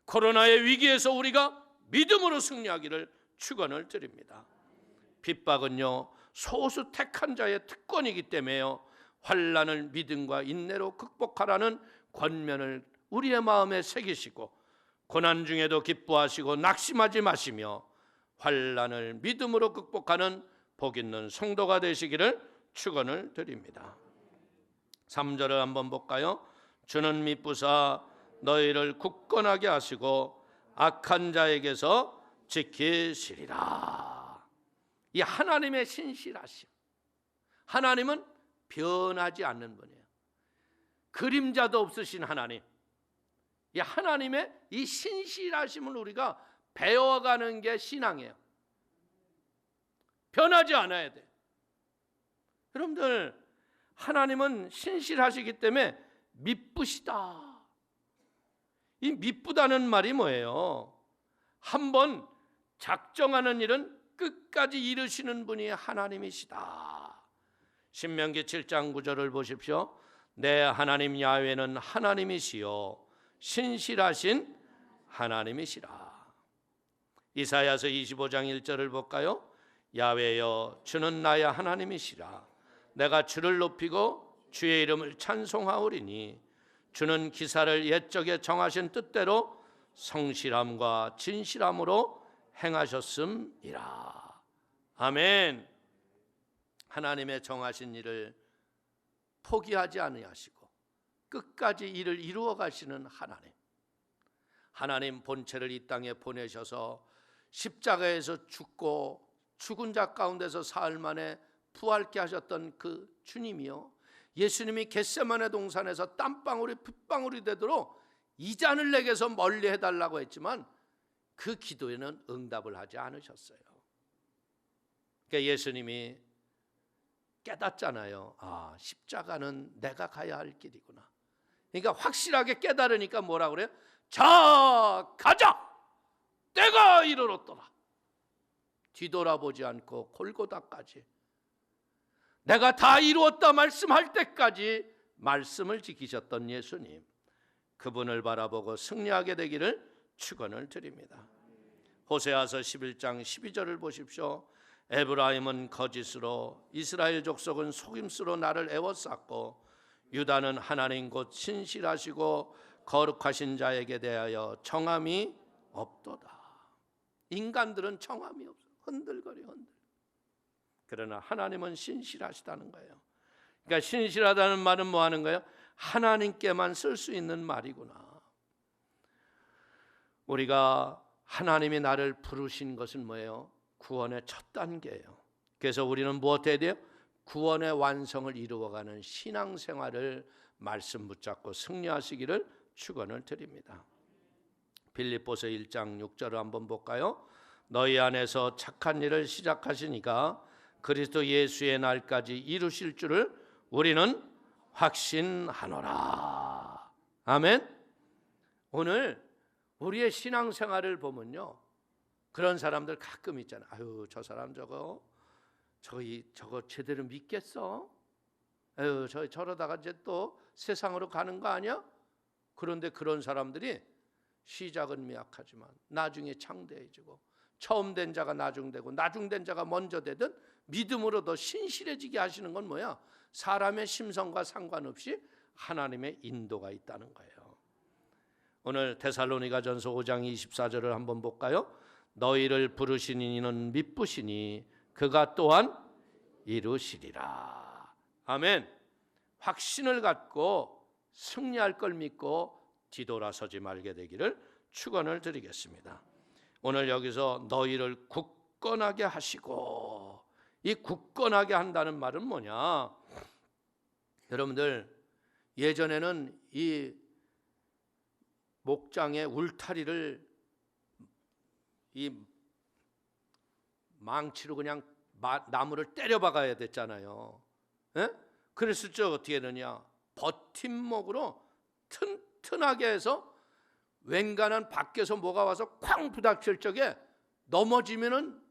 코로나의 위기에서 우리가 믿음으로 승리하기를 축원을 드립니다. 핍박은요, 소수 택한 자의 특권이기 때문에요, 환난을 믿음과 인내로 극복하라는 권면을 우리의 마음에 새기시고 고난 중에도 기뻐하시고 낙심하지 마시며 환난을 믿음으로 극복하는 복 있는 성도가 되시기를 축원을 드립니다. 3절을 한번 볼까요? 주는 미쁘사 너희를 굳건하게 하시고 악한 자에게서 지키시리라. 이 하나님의 신실하심, 하나님은 변하지 않는 분이에요. 그림자도 없으신 하나님, 이 하나님의 이 신실하심을 우리가 배워가는 게 신앙이에요. 변하지 않아야 돼. 여러분들, 하나님은 신실하시기 때문에 미쁘시다. 이 미쁘다는 말이 뭐예요? 한번 작정하는 일은 끝까지 이루시는 분이 하나님이시다. 신명기 7장 9절을 보십시오. 내 하나님 야훼는 하나님이시요 신실하신 하나님이시라. 이사야서 25장 1절을 볼까요? 야훼여 주는 나의 하나님이시라. 내가 주를 높이고 주의 이름을 찬송하오리니 주는 기사를 옛적에 정하신 뜻대로 성실함과 진실함으로 행하셨음이라. 아멘. 하나님의 정하신 일을 포기하지 아니하시고 끝까지 일을 이루어 가시는 하나님. 하나님 본체를 이 땅에 보내셔서 십자가에서 죽고 죽은 자 가운데서 사흘 만에 부활케 하셨던 그 주님이요, 예수님이 겟세마네 동산에서 땀방울이 핏방울이 되도록 이 잔을 내게서 멀리 해달라고 했지만 그 기도에는 응답을 하지 않으셨어요. 그러니까 예수님이 깨닫잖아요. 아, 십자가는 내가 가야 할 길이구나. 그러니까 확실하게 깨달으니까 뭐라 그래요? 자, 가자! 때가 이르렀더라. 뒤돌아보지 않고 골고다까지 내가 다 이루었다 말씀할 때까지 말씀을 지키셨던 예수님, 그분을 바라보고 승리하게 되기를 축원을 드립니다. 호세아서 11장 12절을 보십시오. 에브라임은 거짓으로 이스라엘 족속은 속임수로 나를 애워쌌고 유다는 하나님 곧 신실하시고 거룩하신 자에게 대하여 정함이 없도다. 인간들은 정함이 없어. 흔들거려. 그러나 하나님은 신실하시다는 거예요. 그러니까 신실하다는 말은 뭐 하는 거예요? 하나님께만 쓸 수 있는 말이구나. 우리가 하나님이 나를 부르신 것은 뭐예요? 구원의 첫 단계예요. 그래서 우리는 무엇 해야 돼요? 구원의 완성을 이루어가는 신앙생활을 말씀 붙잡고 승리하시기를 축원을 드립니다. 빌립보서 1장 6절을 한번 볼까요? 너희 안에서 착한 일을 시작하시니까 그리스도 예수의 날까지 이루실 줄을 우리는 확신하노라. 아멘. 오늘 우리의 신앙생활을 보면요, 그런 사람들 가끔 있잖아요. 아유, 저 사람 저거 제대로 믿겠어? 아유, 저러다가 이제 또 세상으로 가는 거 아니야? 그런데 그런 사람들이 시작은 미약하지만 나중에 창대해지고, 처음 된 자가 나중되고 나중된 자가 먼저 되든 믿음으로 더 신실해지게 하시는 건 뭐야? 사람의 심성과 상관없이 하나님의 인도가 있다는 거예요. 오늘 데살로니가전서 5장 24절을 한번 볼까요? 너희를 부르신 이는 미쁘시니 그가 또한 이루시리라. 아멘. 확신을 갖고 승리할 걸 믿고 뒤돌아서지 말게 되기를 축원을 드리겠습니다. 오늘 여기서 너희를 굳건하게 하시고, 이 굳건하게 한다는 말은 뭐냐? 여러분들, 예전에는 이 목장의 울타리를 이 망치로 그냥 나무를 때려 박아야 됐잖아요. 예? 그랬을 때 어떻게 되느냐? 버팀목으로 튼튼하게 해서 웬간한 밖에서 뭐가 와서 쾅 부닥칠 적에 넘어지면은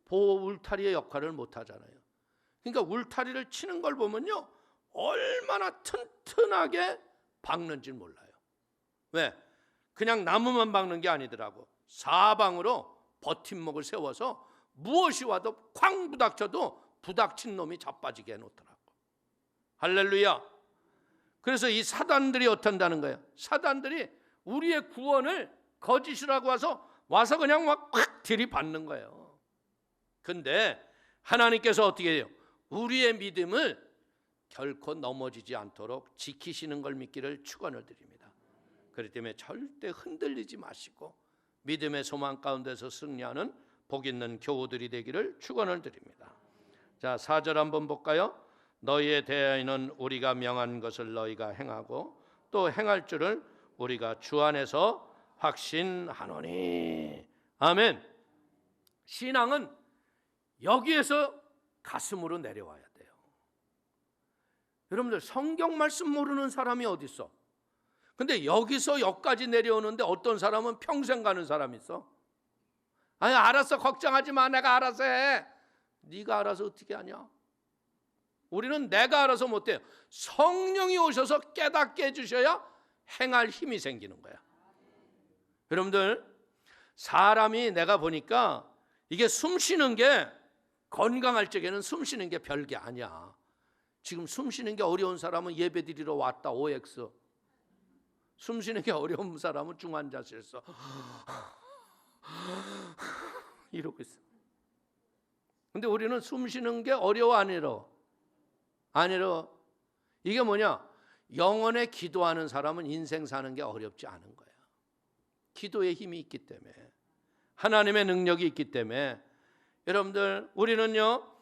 보호 울타리의 역할을 못 하잖아요. 그러니까 울타리를 치는 걸 보면요, 얼마나 튼튼하게 박는지 몰라요. 왜? 그냥 나무만 박는 게 아니더라고. 사방으로 버팀목을 세워서 무엇이 와도 쾅 부닥쳐도 부닥친 놈이 자빠지게 해놓더라고. 할렐루야. 그래서 이 사단들이 어떤다는 거예요? 사단들이 우리의 구원을 거짓이라고 와서 그냥 막 콱 들이받는 거예요. 근데 하나님께서 어떻게 해요? 우리의 믿음을 결코 넘어지지 않도록 지키시는 걸 믿기를 축원을 드립니다. 그렇기 때문에 절대 흔들리지 마시고 믿음의 소망 가운데서 승리하는 복 있는 교우들이 되기를 축원을 드립니다. 자, 4절 한번 볼까요? 너희에 대하여는 우리가 명한 것을 너희가 행하고 또 행할 줄을 우리가 주 안에서 확신하노니. 아멘. 신앙은 여기에서 가슴으로 내려와야 돼요. 여러분들, 성경 말씀 모르는 사람이 어디 있어? 근데 여기서 여기까지 내려오는데 어떤 사람은 평생 가는 사람이 있어. 아니, 알았어, 걱정하지 마, 내가 알아서 해. 네가 알아서 어떻게 하냐? 우리는 내가 알아서 못해요. 성령이 오셔서 깨닫게 해주셔야 행할 힘이 생기는 거야. 여러분들, 사람이 내가 보니까 이게 숨 쉬는 게, 건강할 적에는 숨 쉬는 게 별게 아니야. 지금 숨 쉬는 게 어려운 사람은 예배드리러 왔다 OX. 숨 쉬는 게 어려운 사람은 중환자실에서 이러고 있어. 근데 우리는 숨 쉬는 게 어려워, 안 어려워? 안 어려워. 이게 뭐냐? 영혼에 기도하는 사람은 인생 사는 게 어렵지 않은 거야. 기도의 힘이 있기 때문에, 하나님의 능력이 있기 때문에. 여러분들, 우리는요,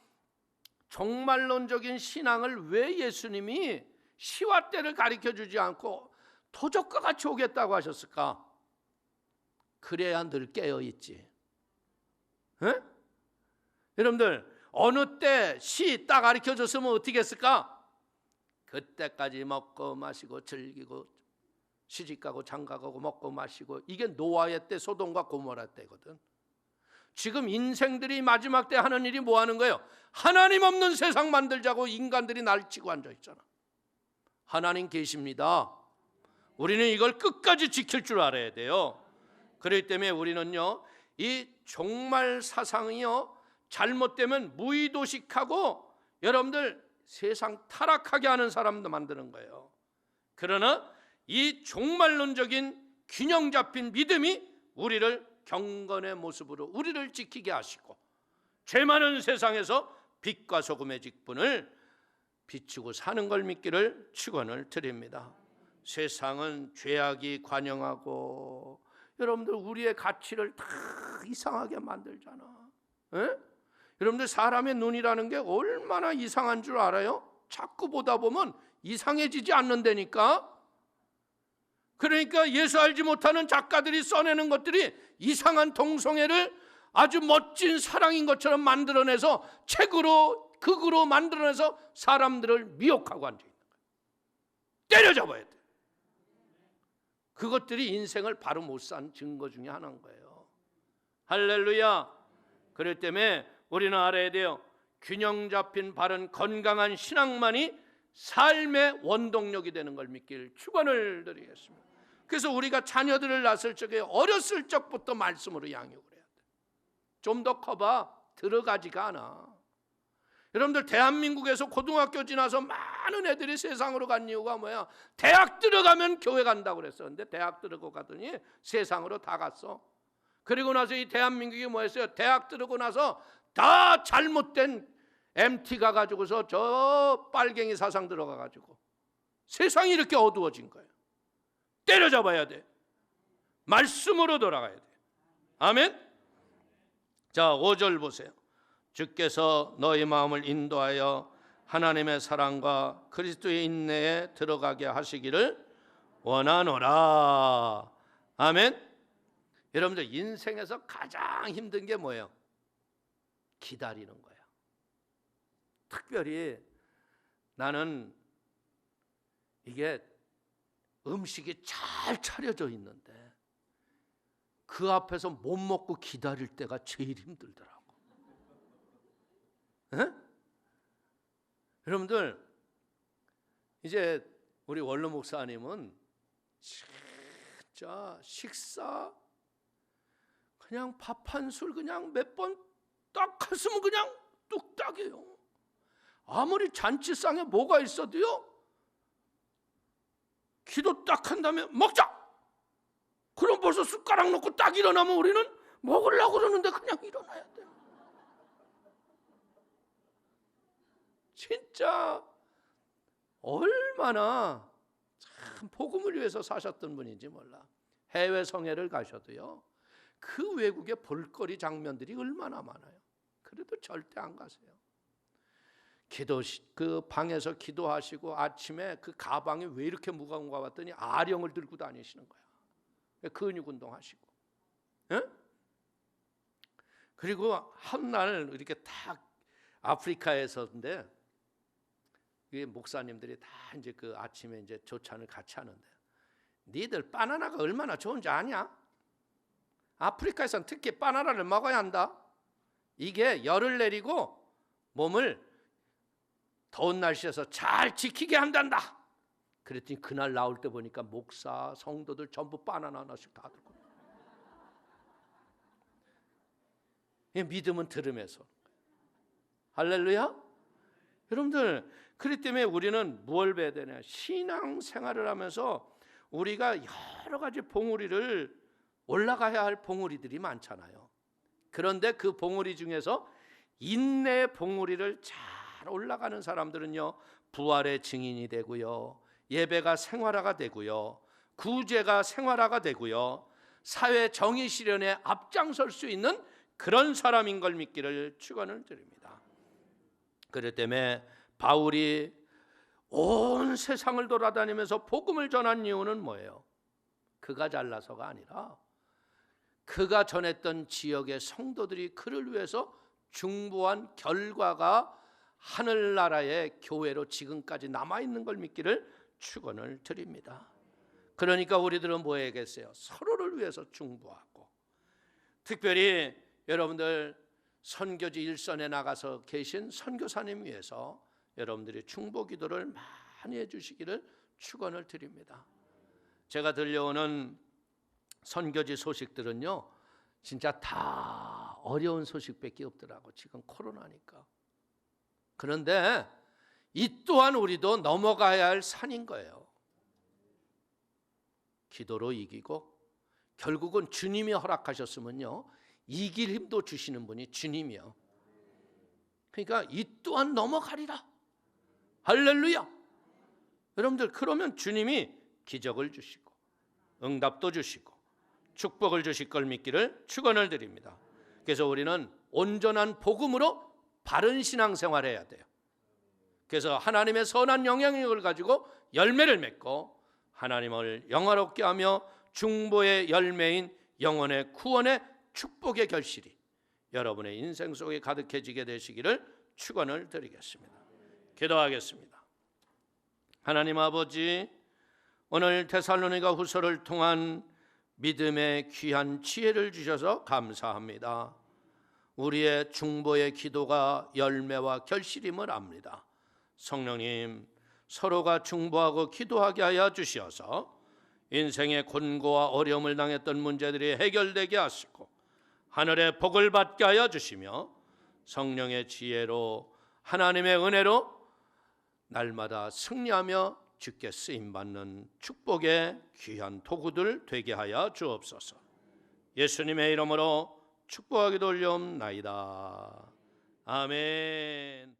종말론적인 신앙을 왜 예수님이 시와 때를 가르쳐 주지 않고 도적과 같이 오겠다고 하셨을까? 그래야 늘 깨어 있지. 에? 여러분들, 어느 때 시 딱 가르쳐 줬으면 어떻게 했을까? 그때까지 먹고 마시고 즐기고 시집가고 장가가고 먹고 마시고, 이게 노아의 때, 소돔과 고모라 때거든. 지금 인생들이 마지막 때 하는 일이 뭐 하는 거예요? 하나님 없는 세상 만들자고 인간들이 날치고 앉아 있잖아. 하나님 계십니다. 우리는 이걸 끝까지 지킬 줄 알아야 돼요. 그렇기 때문에 우리는요, 이 종말 사상이요, 잘못되면 무의도식하고 여러분들 세상 타락하게 하는 사람도 만드는 거예요. 그러나 이 종말론적인 균형 잡힌 믿음이 우리를 경건의 모습으로 우리를 지키게 하시고, 죄 많은 세상에서 빛과 소금의 직분을 비추고 사는 걸 믿기를 축원을 드립니다. 세상은 죄악이 관영하고 여러분들 우리의 가치를 다 이상하게 만들잖아. 에? 여러분들, 사람의 눈이라는 게 얼마나 이상한 줄 알아요? 자꾸 보다 보면 이상해지지 않는다니까. 그러니까 예수 알지 못하는 작가들이 써내는 것들이 이상한 동성애를 아주 멋진 사랑인 것처럼 만들어내서 책으로, 극으로 만들어내서 사람들을 미혹하고 앉아있는 거예요. 때려잡아야 돼. 그것들이 인생을 바로 못 산 증거 중에 하나인 거예요. 할렐루야. 그렇기 때문에 우리는 알아야 돼요. 균형 잡힌 바른 건강한 신앙만이 삶의 원동력이 되는 걸 믿기를 축원을 드리겠습니다. 그래서 우리가 자녀들을 낳았을 적에 어렸을 적부터 말씀으로 양육을 해야 돼. 좀 더 커봐 들어가지가 않아. 여러분들, 대한민국에서 고등학교 지나서 많은 애들이 세상으로 간 이유가 뭐야? 대학 들어가면 교회 간다고 그랬었는데 대학 들어가고 가더니 세상으로 다 갔어. 그리고 나서 이 대한민국이 뭐였어요? 대학 들어가고 나서 다 잘못된 MT 가가지고서 저 빨갱이 사상 들어가가지고 세상이 이렇게 어두워진 거예요. 때려잡아야 돼. 말씀으로 돌아가야 돼. 아멘. 자, 5절 보세요. 주께서 너희 마음을 인도하여 하나님의 사랑과 그리스도의 인내에 들어가게 하시기를 원하노라. 아멘. 여러분들 인생에서 가장 힘든 게 뭐예요? 기다리는 거예요. 특별히 나는 이게 음식이 잘 차려져 있는데 그 앞에서 못 먹고 기다릴 때가 제일 힘들더라고. 에? 여러분들 이제 우리 원로 목사님은 진짜 식사 그냥 밥 한 술 그냥 몇 번 딱 했으면 그냥 뚝딱이에요. 아무리 잔치상에 뭐가 있어도요, 기도 딱 한 다음에 먹자. 그럼 벌써 숟가락 놓고 딱 일어나면 우리는 먹으려고 그러는데 그냥 일어나야 돼. 진짜 얼마나 참 복음을 위해서 사셨던 분인지 몰라. 해외 성회를 가셔도요, 그 외국의 볼거리 장면들이 얼마나 많아요. 그래도 절대 안 가세요. 그 방에서 기도하시고 아침에 그 가방이 왜 이렇게 무거운가 봤더니 아령을 들고 다니시는 거야. 근육 운동하시고. 예? 그리고 한 날 이렇게 딱 아프리카에서인데 목사님들이 다 이제 그 아침에 이제 조찬을 같이 하는데, 니들 바나나가 얼마나 좋은지 아냐? 아프리카에서는 특히 바나나를 먹어야 한다. 이게 열을 내리고 몸을 더운 날씨에서 잘 지키게 한단다. 그랬더니 그날 나올 때 보니까 목사, 성도들 전부 바나나 하나씩 다 들고. 믿음은 들음에서. 할렐루야. 여러분들, 그렇기 때문에 우리는 무엇을 배워야 되냐? 신앙생활을 하면서 우리가 여러 가지 봉우리를 올라가야 할 봉우리들이 많잖아요. 그런데 그 봉우리 중에서 인내의 봉우리를 잘 올라가는 사람들은요, 부활의 증인이 되고요, 예배가 생활화가 되고요, 구제가 생활화가 되고요, 사회 정의 실현에 앞장설 수 있는 그런 사람인 걸 믿기를 축원을 드립니다. 그렇기 때문에 바울이 온 세상을 돌아다니면서 복음을 전한 이유는 뭐예요? 그가 잘나서가 아니라 그가 전했던 지역의 성도들이 그를 위해서 중보한 결과가 하늘나라의 교회로 지금까지 남아있는 걸 믿기를 축원을 드립니다. 그러니까 우리들은 뭐 해야겠어요? 서로를 위해서 중보하고, 특별히 여러분들 선교지 일선에 나가서 계신 선교사님 위해서 여러분들이 중보 기도를 많이 해주시기를 축원을 드립니다. 제가 들려오는 선교지 소식들은요, 진짜 다 어려운 소식밖에 없더라고, 지금 코로나니까. 그런데 이 또한 우리도 넘어가야 할 산인 거예요. 기도로 이기고, 결국은 주님이 허락하셨으면요, 이길 힘도 주시는 분이 주님이요. 그러니까 이 또한 넘어가리라. 할렐루야. 여러분들, 그러면 주님이 기적을 주시고 응답도 주시고 축복을 주실 걸 믿기를 축원을 드립니다. 그래서 우리는 온전한 복음으로 바른 신앙생활을 해야 돼요. 그래서 하나님의 선한 영향력을 가지고 열매를 맺고 하나님을 영화롭게 하며 중보의 열매인 영혼의 구원의 축복의 결실이 여러분의 인생 속에 가득해지게 되시기를 축원을 드리겠습니다. 기도하겠습니다. 하나님 아버지, 오늘 데살로니가 후서를 통한 믿음의 귀한 지혜를 주셔서 감사합니다. 우리의 중보의 기도가 열매와 결실임을 압니다. 성령님, 서로가 중보하고 기도하게 하여 주시어서 인생의 곤고와 어려움을 당했던 문제들이 해결되게 하시고 하늘의 복을 받게 하여 주시며 성령의 지혜로 하나님의 은혜로 날마다 승리하며 주께 쓰임받는 축복의 귀한 도구들 되게 하여 주옵소서. 예수님의 이름으로 축복하기도 올려옵나이다. 아멘.